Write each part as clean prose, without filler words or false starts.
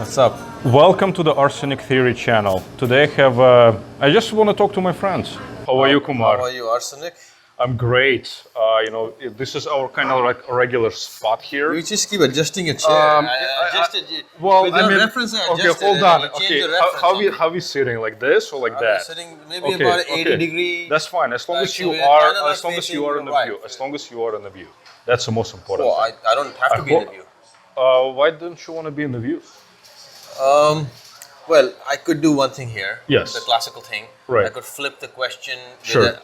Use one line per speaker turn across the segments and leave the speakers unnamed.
What's up?
Welcome to the Arsenic Theory channel. Today I just want to talk to my friends. How are you, Kumar?
How are you, Arsenik?
I'm great. This is our kind of like regular spot here.
You just keep adjusting your chair. Reference,
okay, hold on. Okay, how are we sitting? Like this or like that?
Sitting maybe about 80 degrees.
That's fine. As long as you are in the view. As long as you are in the view. That's the most important thing.
I don't have to be in the view.
Why don't you want to be in the view?
Well, I could do one thing here.
Yes.
The classical thing.
Right.
I could flip the question.
Sure.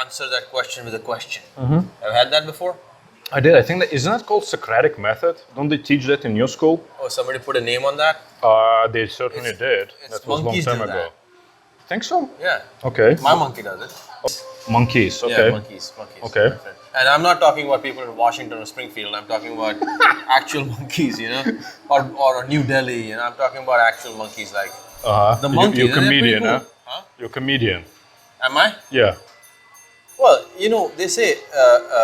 Answer that question with a question. Have you had that before?
I did. I think isn't that called Socratic method? Don't they teach that in your school?
Oh, somebody put a name on that?
They certainly did. That was a long time ago. Think so?
Yeah.
Okay.
My monkey does it.
Monkeys. Okay.
Yeah, monkeys.
Okay.
And I'm not talking about people in Washington or Springfield. I'm talking about actual monkeys, or New Delhi. I'm talking about actual monkeys, like the monkey.
You're a comedian,
cool.
huh? You're a comedian.
Am I?
Yeah.
Well, they say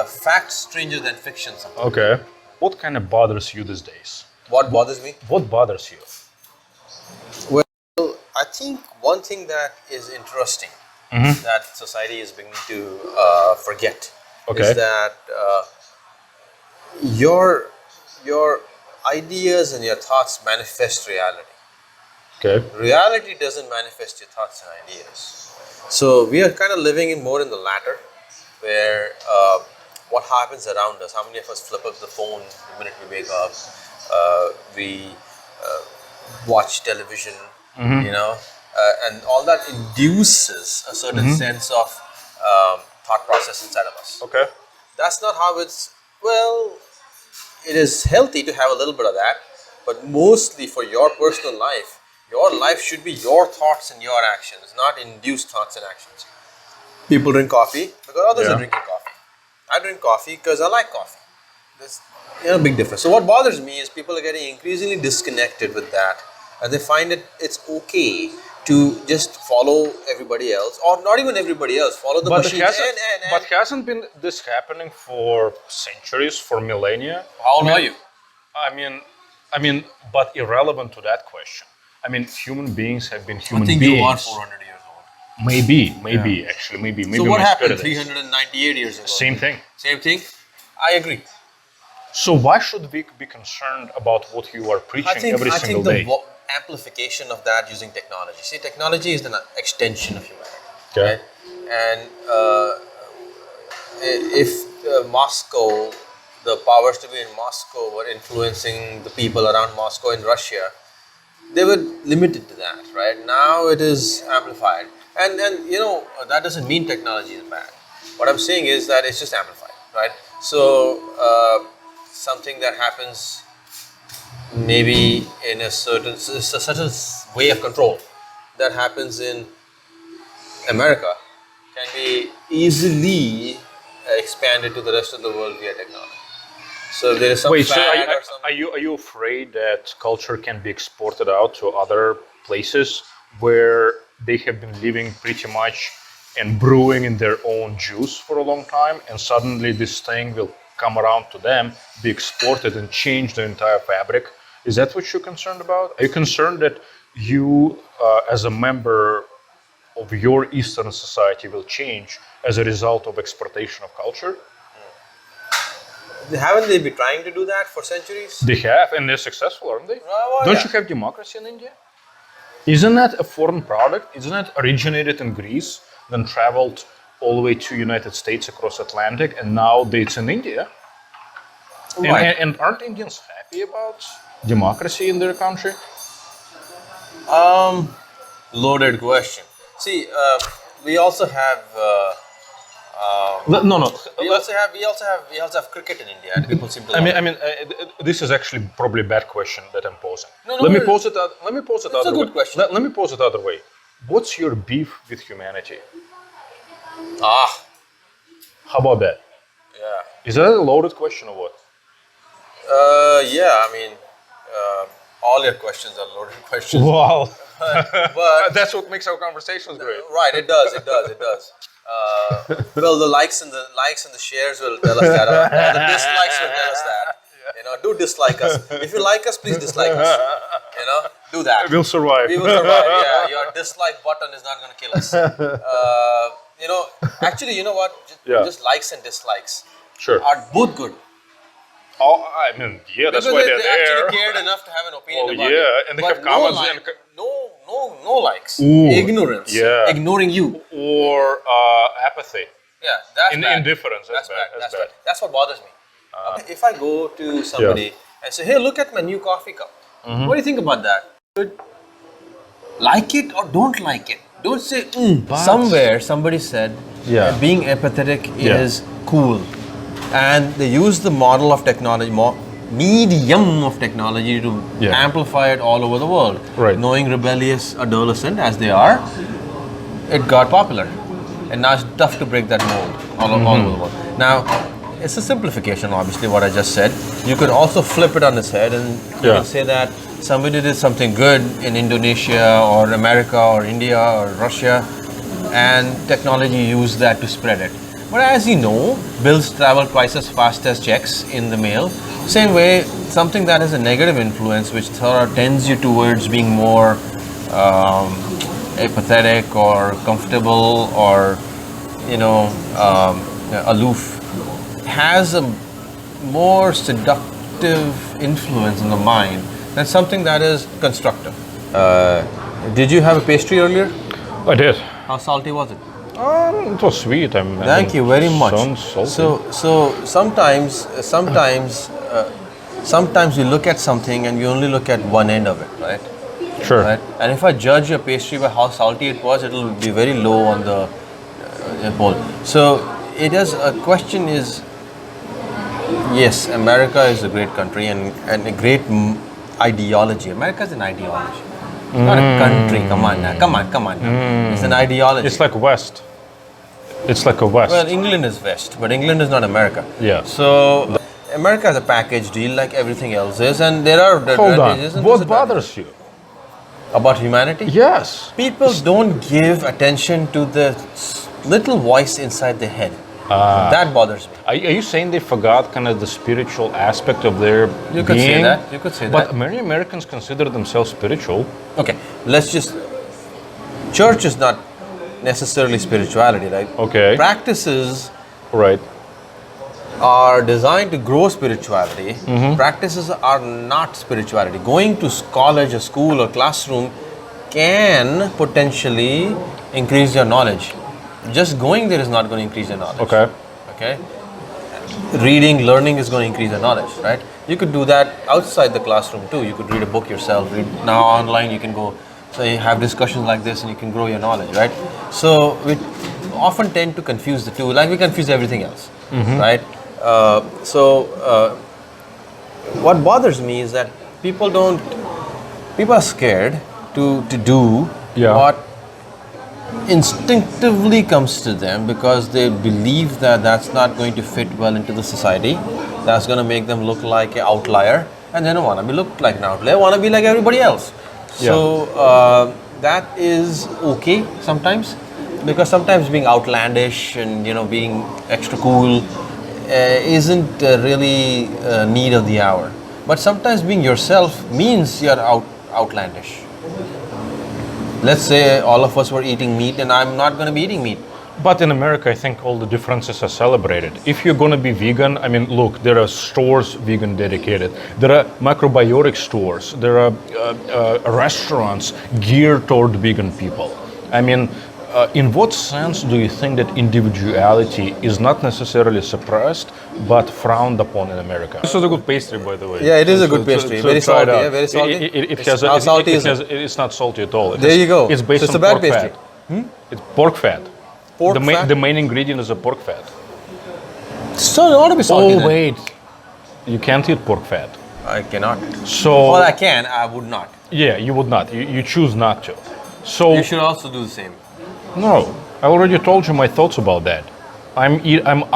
facts stranger than fiction sometimes.
Okay. What kind of bothers you these days?
What bothers me?
What bothers you?
Well, I think one thing that is interesting that society is beginning to forget is that your ideas and your thoughts manifest reality.
Okay.
Reality doesn't manifest your thoughts and ideas. So we are kind of living more in the latter, where what happens around us, how many of us flip up the phone the minute we wake up, we watch television, and all that induces a certain sense of thought process inside of us.
Okay.
That's not how it's, it is healthy to have a little bit of that, but mostly for your personal life, your life should be your thoughts and your actions, not induced thoughts and actions. People drink coffee because others are drinking coffee. I drink coffee because I like coffee. There's a big difference. So what bothers me is people are getting increasingly disconnected with that, and they find it's okay to just follow everybody else, or not even everybody else, follow the machine.
But hasn't been this happening for centuries, for millennia?
How old are you?
I mean, but irrelevant to that question. I mean, human beings have been human beings.
I think you are 400 years old.
Maybe.
So what happened 398 years ago?
Same thing.
Same thing? I agree.
So why should we be concerned about what you are preaching every single day?
I think the amplification of that using technology. See, technology is an extension of humanity.
Okay.
Right? And if Moscow, the powers to be in Moscow were influencing the people around Moscow in Russia, they were limited to that, right? Now it is amplified. And that doesn't mean technology is bad. What I'm saying is that it's just amplified, right? So something that happens maybe in a certain way of control that happens in America can be easily expanded to the rest of the world via technology. So if there is some
are you afraid that culture can be exported out to other places where they have been living pretty much and brewing in their own juice for a long time, and suddenly this thing will come around to them, be exported and change the entire fabric? Is that what you're concerned about? Are you concerned that you, as a member of your Eastern society, will change as a result of exportation of culture?
Haven't they been trying to do that for centuries?
They have, and they're successful, aren't they? Don't you have democracy in India? Isn't that a foreign product? Isn't it originated in Greece, then traveled all the way to United States across Atlantic, and now it's in India?
Right.
And aren't Indians happy about democracy in their country?
Loaded question. See, we also have.
No.
We also have cricket in India, and people seem to.
I mean, this is actually probably a bad question that I'm posing.
No,
let me pose it other way.
It's a good question.
Let me pose it other way. What's your beef with humanity? How about that?
Yeah.
Is that a loaded question or what?
Yeah. I mean, all your questions are loaded questions.
Wow.
But
that's what makes our conversations great.
Right. It does. Well, the likes and the shares will tell us that. The dislikes will tell us that. Do dislike us. If you like us, please dislike us. do that.
We'll survive.
We will survive. Yeah, your dislike button is not going to kill us. Actually, you know what?
Yeah.
Just likes and dislikes
Sure.
are both good.
Oh, I mean, yeah, that's
Because
why
they
they're there.
actually cared enough to have an opinion
Oh,
about
yeah,
it.
and they
But
have comments and
no likes.
Ooh,
Ignorance.
yeah.
Ignoring you.
or apathy.
Yeah, that's bad.
Indifference.
That's bad.
That's
That's
bad.
bad. That's what bothers me. Okay, if I go to somebody and say, "Hey, look at my new coffee cup.
Mm-hmm.
What do you think about that?" Like it or don't like it. Don't say. Somewhere somebody said being empathetic is cool, and they use the model of technology, medium of technology to amplify it all over the world.
Right.
Knowing rebellious adolescent as they are, it got popular, and now it's tough to break that mold all over the world. Now, it's a simplification, obviously, what I just said. You could also flip it on its head and you can say that somebody did something good in Indonesia or America or India or Russia, and technology used that to spread it. But as you know, bills travel twice as fast as checks in the mail. Same way, something that has a negative influence, which sort of tends you towards being more apathetic or comfortable or aloof, has a more seductive influence in the mind than something that is constructive. Did you have a pastry earlier?
I did.
How salty was it?
It was sweet.
Thank you very much.
Sounds salty.
So sometimes you look at something and you only look at one end of it, right?
Sure.
Right? And if I judge your pastry by how salty it was, it will be very low on the poll. So it is a question is, yes, America is a great country and a great ideology. America is an ideology, not a country. Come on now. It's an ideology.
It's like West. It's like a West.
Well, England is West, but England is not America.
Yeah.
So America is a package deal like everything else is, and there are advantages and
What bothers you?
about humanity.
Yes.
People don't give attention to the little voice inside their head. That bothers me.
Are you saying they forgot kind of the spiritual aspect of their
You could
being?
say that. You could say
But
that.
many Americans consider themselves spiritual.
Okay, let's just. Church is not necessarily spirituality, right?
Okay.
Practices
Right.
are designed to grow spirituality. Practices are not spirituality. Going to college, a school, or classroom can potentially increase your knowledge. Just going there is not going to increase your knowledge.
Okay.
Okay. Reading, learning is going to increase your knowledge, right? You could do that outside the classroom too. You could read a book yourself. Now online, you can go. So you have discussions like this, and you can grow your knowledge, right? So we often tend to confuse the two, like we confuse everything else, right? What bothers me is that people are scared to do what instinctively comes to them because they believe that that's not going to fit well into the society. That's going to make them look like an outlier, and they don't want to be looked like an outlier. They want to be like everybody else. So that is okay sometimes, because sometimes being outlandish and being extra cool isn't really need of the hour. But sometimes being yourself means you're outlandish. Let's say all of us were eating meat and I'm not going to be eating meat.
But in America, I think all the differences are celebrated. If you're going to be vegan, I mean, look, there are stores vegan dedicated. There are macrobiotic stores. There are restaurants geared toward vegan people. I mean, in what sense do you think that individuality is not necessarily suppressed, but frowned upon in America? This is a good pastry, by the way.
Yeah, it is a good pastry. Very
try it
salty.
out.
Yeah, very salty.
It's not salty at all.
There you go.
It's based
So it's
on
a bad
pork
pastry.
fat. It's pork fat.
Pork fat?
The main ingredient is a pork fat.
So it ought to be salty. then.
Wait. You can't eat pork fat.
I cannot.
So
Well, I can. I would not.
yeah, you would not. You choose not to. So
You should also do the same.
no, I already told you my thoughts about that. I'm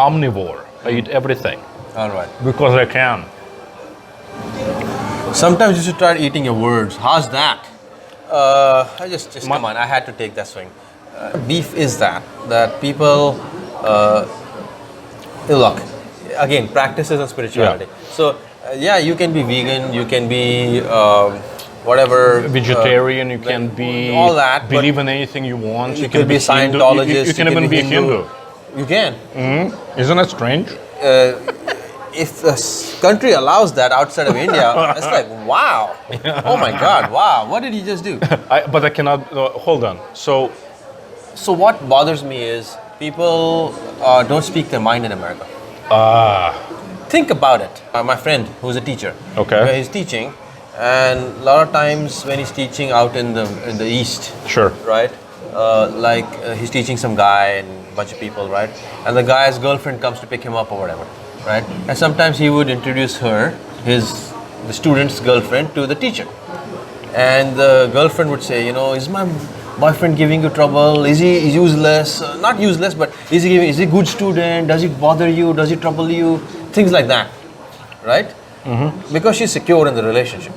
omnivore. I eat everything
All right.
because I can.
Sometimes you should try eating your words. How's that? I just come on. I had to take that swing. Beef is that people look again practices and spirituality. So yeah, you can be vegan. You can be whatever.
Vegetarian, you can be
all that, but
believe in anything you want.
You can be
Hindu,
Scientologist.
you can even be Hindu.
You can.
Isn't that strange?
If the country allows that outside of India, it's like, wow. Oh my God, wow. What did you just do?
But I cannot. Hold on. So
what bothers me is people don't speak their mind in America. Think about it. My friend, who's a teacher,
Okay.
he's teaching, and a lot of times when he's teaching out in the East,
sure.
right? He's teaching some guy and a bunch of people, right? And the guy's girlfriend comes to pick him up or whatever, right? And sometimes he would introduce the student's girlfriend to the teacher, and the girlfriend would say, is my boyfriend giving you trouble? Is he useless? Not useless, but is he a good student? Does he bother you? Does he trouble you? Things like that, right? Because she's secure in the relationship,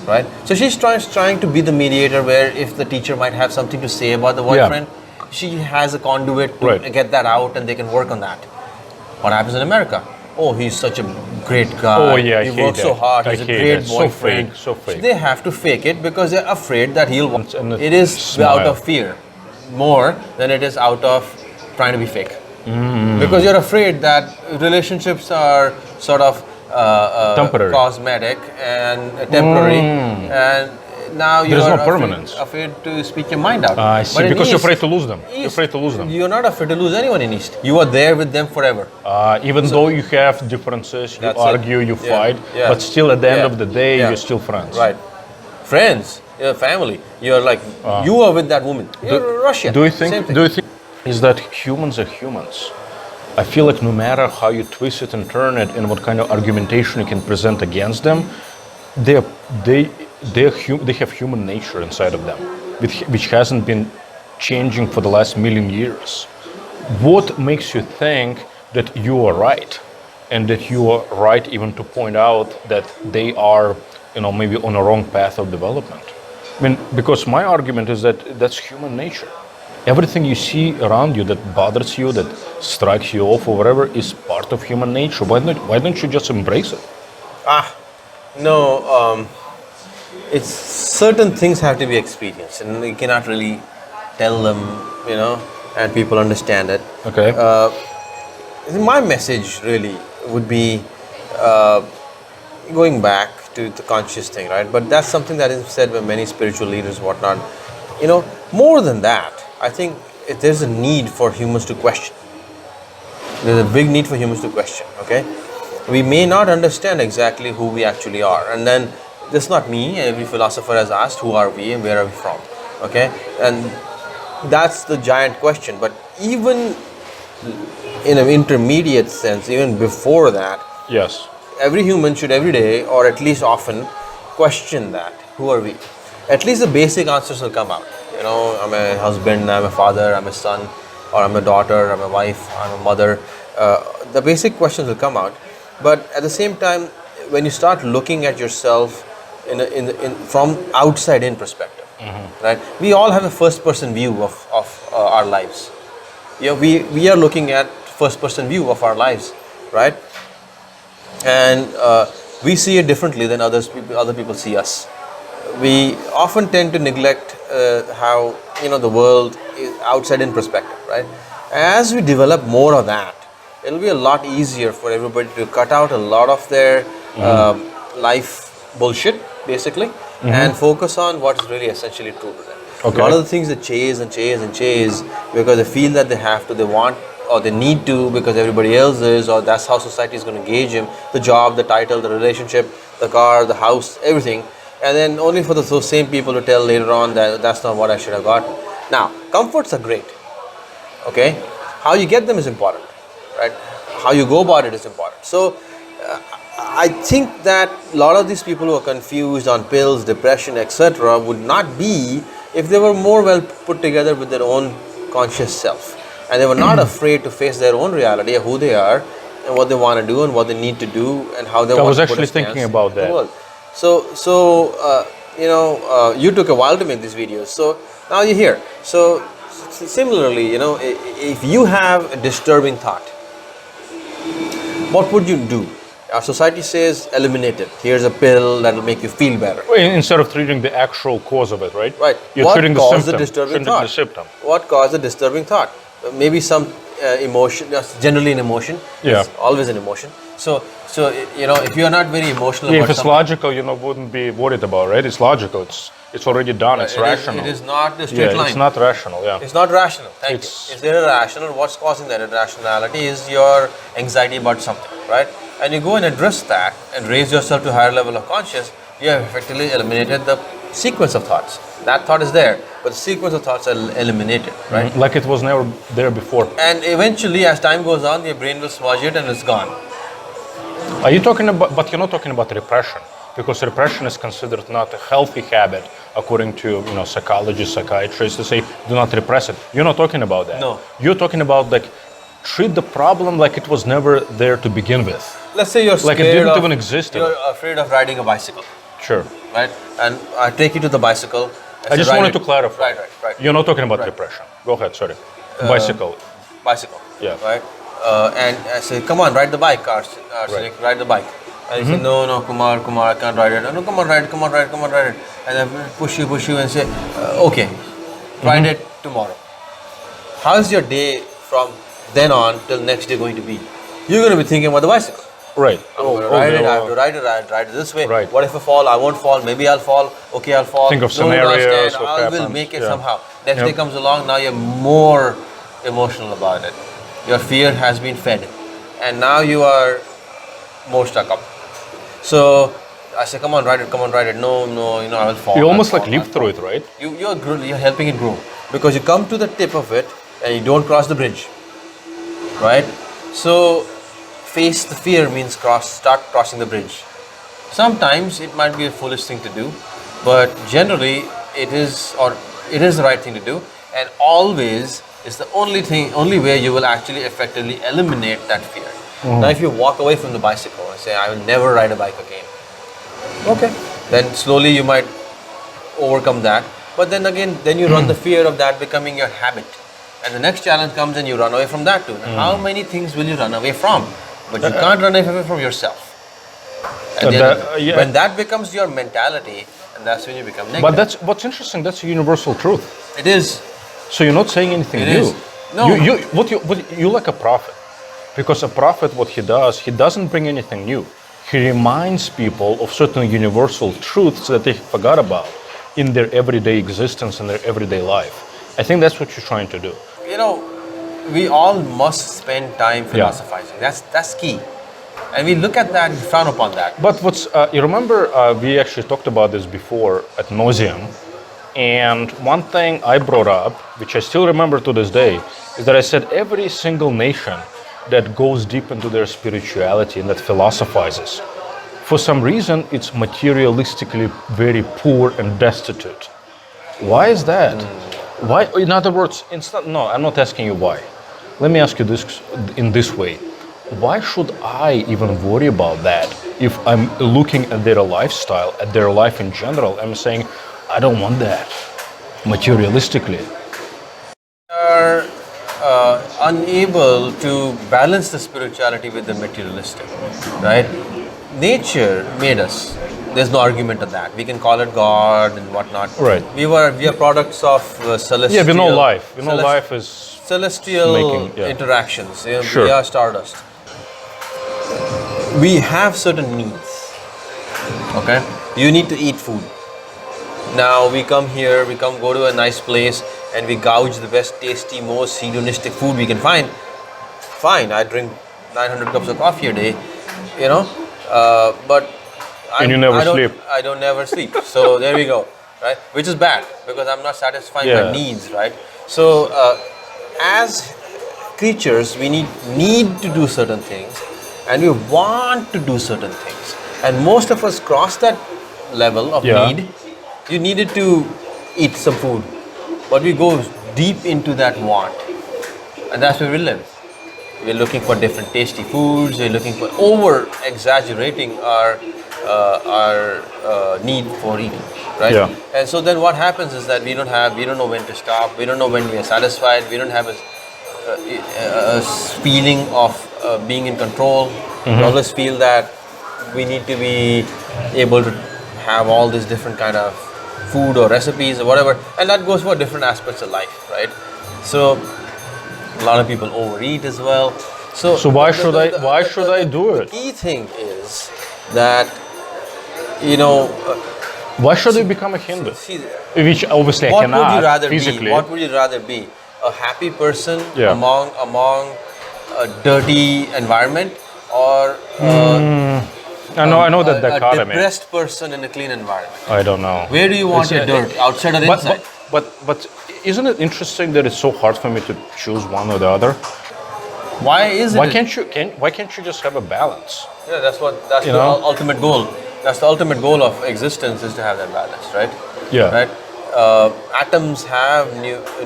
right? So she's trying to be the mediator, where if the teacher might have something to say about the boyfriend, she has a conduit to get that out, and they can work on that. What happens in America? Oh, he's such a great guy.
Oh yeah,
he works so hard. He's a great boyfriend.
So fake.
So they have to fake it because they're afraid that he'll.
And
it is
smile.
out of fear, more than it is out of trying to be fake. Because you're afraid that relationships are sort of
temporary,
cosmetic, and temporary, and now
there's
you're
no permanence.
afraid to speak your mind out.
I see.
But
Because you're
East,
afraid to lose them. You're afraid to lose them.
You're not afraid to lose anyone in East. You are there with them forever.
Even though you have differences, you argue, you fight, but still at the end of the day, you're still friends.
Right. Friends, you're family. You're like, you are with that woman. You're Russia.
Do you think is that humans are humans? I feel like no matter how you twist it and turn it and what kind of argumentation you can present against them, they have human nature inside of them, which hasn't been changing for the last million years. What makes you think that you are right, and that you are right even to point out that they are, maybe on a wrong path of development? I mean, because my argument is that that's human nature. Everything you see around you that bothers you, that strikes you off or whatever, is part of human nature. Why don't you just embrace it?
No, it's certain things have to be experienced, and you cannot really tell them, and people understand it.
Okay.
My message really would be going back to the conscious thing, right? But that's something that is said by many spiritual leaders, whatnot. More than that, I think there's a need for humans to question. There's a big need for humans to question, okay? We may not understand exactly who we actually are. And then, that's not me. Every philosopher has asked, who are we and where are we from, okay? And that's the giant question. But even in an intermediate sense, even before that,
yes,
every human should every day, or at least often, question that. Who are we? At least the basic answers will come out. I'm a husband, I'm a father, I'm a son, or I'm a daughter, I'm a wife, I'm a mother. The basic questions will come out. But at the same time, when you start looking at yourself from outside in perspective, right? We all have a first person view of our lives. We are looking at first person view of our lives, right? And we see it differently than other people see us. We often tend to neglect how the world is outside in perspective, right? As we develop more of that, it'll be a lot easier for everybody to cut out a lot of their life bullshit, basically, and focus on what's really essentially true to them.
Okay.
A lot of the things they chase because they feel that they have to, they want, or they need to because everybody else is, or that's how society is going to gauge him, the job, the title, the relationship, the car, the house, everything. And then only for those same people to tell later on that that's not what I should have got. Now, comforts are great, okay? How you get them is important, right? How you go about it is important. So, I think that a lot of these people who are confused on pills, depression, etc. would not be if they were more well put together with their own conscious self. And they were not afraid to face their own reality of who they are and what they want to do and what they need to do and how they want to put a stance.
I was actually thinking about that.
So you took a while to make these videos. So now you're here. So similarly, if you have a disturbing thought, what would you do? Our society says eliminate it. Here's a pill that will make you feel better.
Instead of treating the actual cause of it, right?
Right.
You're
What
treating the
caused
symptom.
the disturbing
treating
thought?
the symptom.
What caused the disturbing thought? Maybe some emotion. That's generally an emotion.
Yeah.
It's always an emotion. So you know, if you are not very emotional
Yeah,
about
if it's
something,
logical, wouldn't be worried about, right? It's logical. It's already done. It's rational.
It is not a straight line.
It's not rational. Yeah.
It's not rational. Thank
It's-
you. If they're irrational, what's causing that irrationality is your anxiety about something, right? And you go and address that and raise yourself to a higher level of conscious, you have effectively eliminated the sequence of thoughts. That thought is there, but the sequence of thoughts are eliminated, right?
Like it was never there before.
And eventually, as time goes on, your brain will smudge it and it's gone.
Are you talking about? But you're not talking about repression, because repression is considered not a healthy habit, according to psychologists, psychiatrists. They say do not repress it. You're not talking about that.
No.
You're talking about like treat the problem like it was never there to begin with.
Let's say you're scared
Like it didn't
of,
even exist.
You're afraid of riding a bicycle,
Sure.
right? And I take you to the bicycle.
I just wanted to clarify.
Right.
You're not talking about
Right.
repression. Go ahead. Sorry. Bicycle.
Bicycle.
Yeah.
Right. And I say, come on, ride the bike, Arsenik, ride the bike. And he said, no, Kumar, I can't ride it. No, come on, ride it. And then push you and say, okay, ride it tomorrow. How's your day from then on till next day going to be? You're going to be thinking about the bicycle.
Right.
I'm going to ride it, I have to ride it, I have to ride it this way.
Right.
What if I fall? I won't fall. Maybe I'll fall. Okay, I'll fall.
Think of
No, I'll
scenarios,
stand.
what
I will
happens.
make it
Yeah.
somehow. Next
Yep.
day comes along, now you're more emotional about it. Your fear has been fed. And now you are more stuck up. So I say, come on, ride it. No, I will fall.
You
I'll
almost
fall,
like
I'll
live through it, right?
you're helping it grow because you come to the tip of it and you don't cross the bridge, right? So face the fear means start crossing the bridge. Sometimes it might be a foolish thing to do, but generally it is the right thing to do, and always is the only way you will actually effectively eliminate that fear. Now if you walk away from the bicycle and say I will never ride a bike again, okay, then slowly you might overcome that, but then again you run the fear of that becoming your habit, and the next challenge comes and you run away from that too. Now, how many things will you run away from? But you can't run away from yourself. And then when that becomes your mentality, and that's when you become negative.
But that's what's interesting. That's a universal truth.
It is.
So you're not saying anything
It
new.
is. No.
You like a prophet, because a prophet, what he doesn't bring anything new. He reminds people of certain universal truths that they forgot about in their everyday existence and their everyday life. I think that's what you're trying to do.
We all must spend time philosophizing. That's key, and we look at that and frown upon that.
But you remember we actually talked about this before at nauseam, and one thing I brought up, which I still remember to this day, is that I said every single nation that goes deep into their spirituality and that philosophizes, for some reason it's materialistically very poor and destitute. Why is that? Why? In other words, no, I'm not asking you why. Let me ask you this in this way. Why should I even worry about that if I'm looking at their lifestyle, at their life in general? I'm saying, I don't want that materialistically.
Are unable to balance the spirituality with the materialistic, right? Nature made us. There's no argument on that. We can call it God and whatnot.
Right.
We are products of celestial.
Yeah, we know life. We know life is
celestial
making,
interactions.
Sure.
We are stardust. We have certain needs. Okay, you need to eat food. Now we come here, go to a nice place, and we gouge the best, tasty, most hedonistic food we can find. Fine, I drink 900 cups of coffee a day, but
And you never sleep.
I don't never sleep. So there we go, right? Which is bad because I'm not satisfying my needs, right? So as creatures, we need to do certain things, and we want to do certain things. And most of us cross that level of need. You needed to eat some food, but we go deep into that want, and that's where we live. We're looking for different tasty foods. We're looking for over-exaggerating our need for eating, right?
Yeah.
And so then what happens is that we don't know when to stop. We don't know when we are satisfied. We don't have a feeling of being in control. We always feel that we need to be able to have all these different kind of food or recipes or whatever, and that goes for different aspects of life, right? So a lot of people overeat as well.
So why should I do
The
it?
key thing is that you know.
Why should I become a Hindu?
See,
Which obviously I
what would you
cannot
rather
physically.
be? What would you rather be? A happy person
Yeah.
among a dirty environment, or
I know that
a
dichotomy.
depressed person in a clean environment?
I don't know.
Where do you want your dirt? Outside or inside?
But isn't it interesting that it's so hard for me to choose one or the other?
Why is it?
Why can't you just have a balance?
Yeah, that's the ultimate goal. That's the ultimate goal of existence, is to have that balance, right?
Yeah.
Right. Atoms have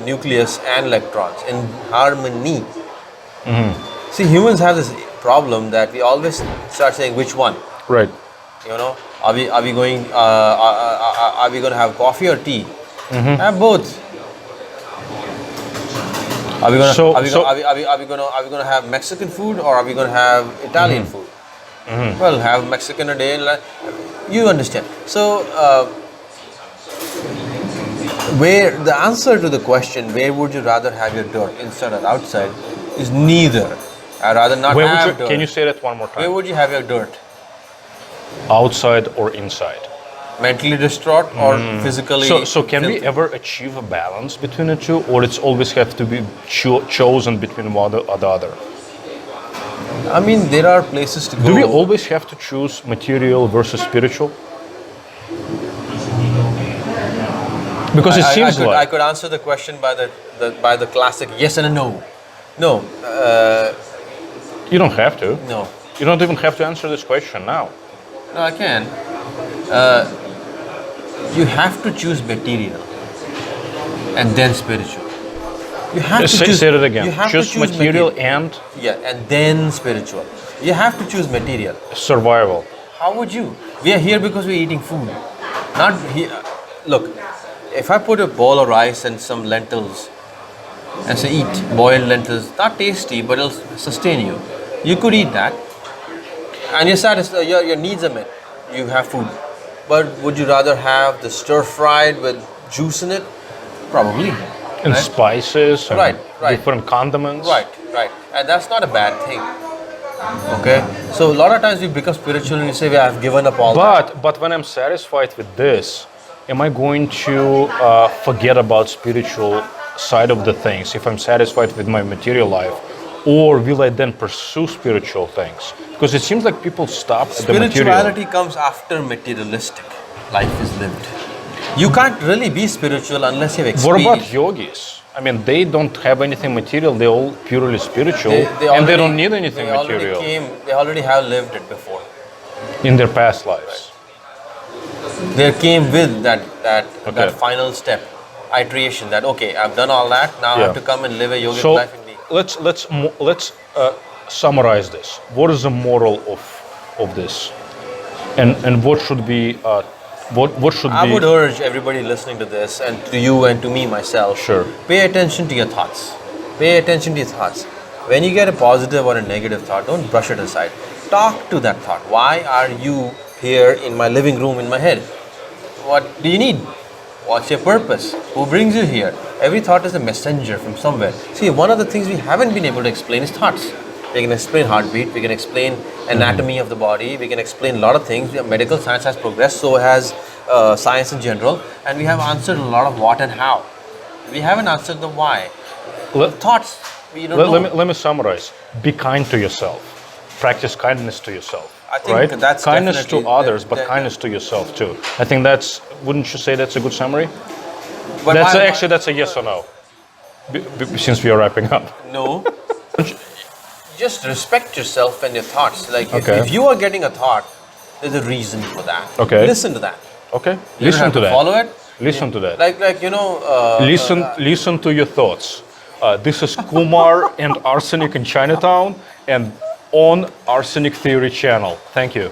nucleus and electrons in harmony. See, humans have this problem that we always start saying which one.
Right.
You know, are we going to have coffee or tea? Have both. Are we gonna have Mexican food, or are we gonna have Italian food? Well, have Mexican a day in life. You understand. So, where the answer to the question, where would you rather have your dirt, inside or outside, is neither. I'd rather not have dirt.
Can you say that one more
Where
time?
would you have your dirt?
Outside or inside?
Mentally distraught or physically?
So can we
filthy?
ever achieve a balance between the two, or it's always have to be chosen between one or the other?
I mean, there are places to go.
Do we always have to choose material versus spiritual? Because it seems
I
like
could answer the question by the classic yes and a no. No,
you don't have to.
no,
You don't even have to answer this question now.
no. I can. You have to choose material and then spiritual. You have to choose.
Say it again.
You have
Choose
to choose
material and
Yeah, and then spiritual. You have to choose material.
survival.
How would you? We are here because we're eating food. Not here. Look, if I put a bowl of rice and some lentils and say eat boiled lentils, not tasty, but it'll sustain you. You could eat that, and you're satisfied. Your needs are met. You have food. But would you rather have the stir fried with juice in it? Probably.
And
right?
spices and
Right, right.
different condiments.
Right, right. And that's not a bad thing. Okay? So a lot of times we become spiritual and we say, I've given up all that.
But when I'm satisfied with this, am I going to forget about spiritual side of the things if I'm satisfied with my material life? Or will I then pursue spiritual things? Because it seems like people stop at the material.
Spirituality comes after materialistic life is lived. You can't really be spiritual unless you have
What
experience.
about yogis? I mean, they don't have anything material, they're all purely spiritual, and they
already-
don't need anything
they already
material
They already have lived it before.
in their past lives.
They came with that
Okay.
final step, iteration. That okay, I've done all that. Now I
Yeah.
have to come and live a yogic
So
life in me.
let's summarize this. What is the moral of this, and what should be what should
I
be?
would urge everybody listening to this, and to you and to me myself,
Sure.
pay attention to your thoughts. Pay attention to your thoughts. When you get a positive or a negative thought, don't brush it aside. Talk to that thought. Why are you here in my living room in my head? What do you need? What's your purpose? Who brings you here? Every thought is a messenger from somewhere. See, one of the things we haven't been able to explain is thoughts. We can explain heartbeat, we can explain anatomy of the body, we can explain a lot of things. Medical science has progressed, so has science in general, and we have answered a lot of what and how. We haven't answered the why. Thoughts, we don't know.
Let me summarize. Be kind to yourself. Practice kindness to yourself.
I think
right?
that's
kindness to
definitely-
others, but kindness to yourself too. I think that's. Wouldn't you say that's a good summary?
But
That's
why-
actually that's a yes or no. Since we are wrapping up.
No. Just respect yourself and your thoughts. Like
Okay.
if you are getting a thought, there's a reason for that.
Okay.
Listen to that.
Okay.
You don't
Listen
have
to that.
Follow it.
Listen to that.
Like you know.
Listen to your thoughts. This is Kumar and Arsenik in Chinatown and on Arsenic Theory channel. Thank you.